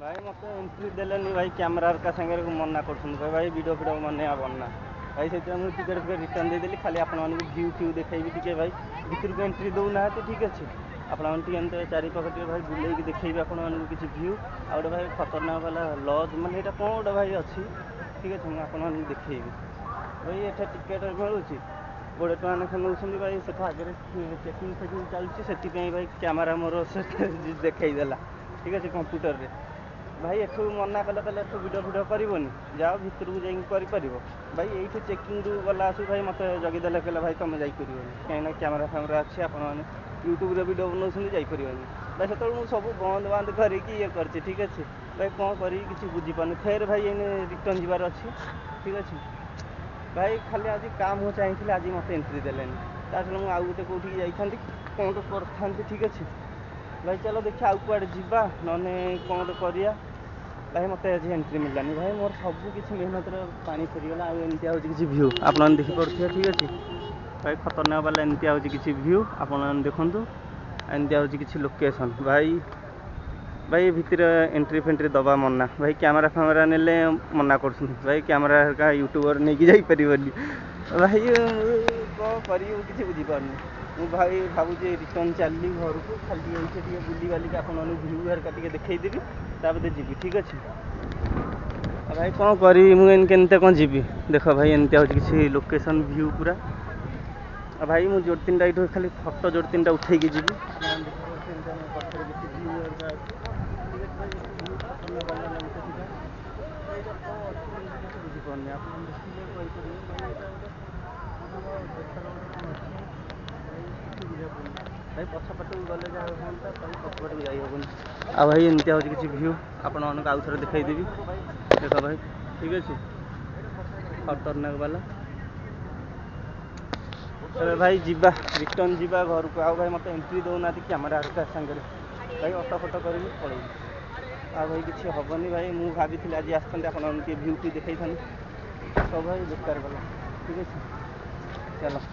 भाई मत एंट्री देलेनी भाई कैमरा का संगे मना कर भाई वीडियो फिडियो बना बनना भाई से टिकेट फिकेट रिटर्न देदेली खाली आपण भ्यू फ्यू देखी टे भाई भितर को एंट्री दौना ठीक अच्छे आपंटे चारिपाख भाई बुले देखी आपण किसी भ्यू आ गए भाई खतरनाक वाला लज मैंने यहाँ कौन गोटे भाई अच्छी ठीक अच्छे मुझे आपको देखी भाई ये टिकेट मिलूँ 20 टका लेखा नौ भाई से आगे चेकिंग फेकिंग चलती से भाई कैमेरा मोर देखईदेला ठीक अच्छे कंप्यूटर रे भाई एठू मना कले कहले एठू वीडियो वीडियो करनी जाओ भितर को जापर भाई ये चेकिंग गला आसू भाई मत जगीदेले कहले भाई तुम जापर कहीं कैमेरा फैमेरा अच्छी आप यूट्यूब रे वीडियो बनाऊँ जापर भाई से मुझे सब बंद बंद करके ये कर ठीक अच्छे भाई कौन करी किसी बुझीपार फेर भाई ये रिटर्न जबार अच्छी ठीक अच्छे भाई खाली आज काम हो चाहिए आज मत एंट्री देलेनी मुझे आउ गोटे कौटी जाती कौन तो कर ठीक अच्छे भाई चलो देखिए आउ कुआड़े जीवा नने कौन तो करिया भाई मत आज एंट्री मिलानी भाई मोर सब किसी मेहनत पानी फेरीगला आमती हूँ किसी भ्यू आप देखिपे ठीक अच्छे भाई खतरनाक वाला एमती हूँ किसी भ्यू आप देखूँ एमती हूँ किसी लोकेशन भाई भाई भितर एंट्री फेंट्री दबा मना भाई कैमेरा फैमेरा नेले मना कर भाई कैमेरा का यूट्यूबर नहीं कि जापर भाई कौन कर किसी बुझीपारनी मु भाई भावुँ रिटर्न चलि घर को खाली ये बुली बालिक आप भ्यू हरका देखईदेवी तापर जी ठीक अच्छे भाई कौन करी मुझे कौन जी देख भाई एमती हूँ किसी लोकेशन भ्यू पूरा भाई मुझे जोड़ तीन टाइट खाली फटो जोड़ तीन टा उठे जी भाई पछपट गले हाँ पछपट भी जाइबन आ भाई एमती हूँ किसी भ्यू आपण आउ थे देखईदेवी देख भाई ठीक अच्छे खतरनाक वाला भाई जीवा रिटर्न जीवा घर को आ भाई मत एंट्री दौना कैमेरा हरका सागर भाई अटो फटो कर पड़े आ भाई किसी हेनी भाई मुझे भाभी आज आसते आप भ्यू फ्यू देखई था सब भाई बेकार गला ठीक है चलो।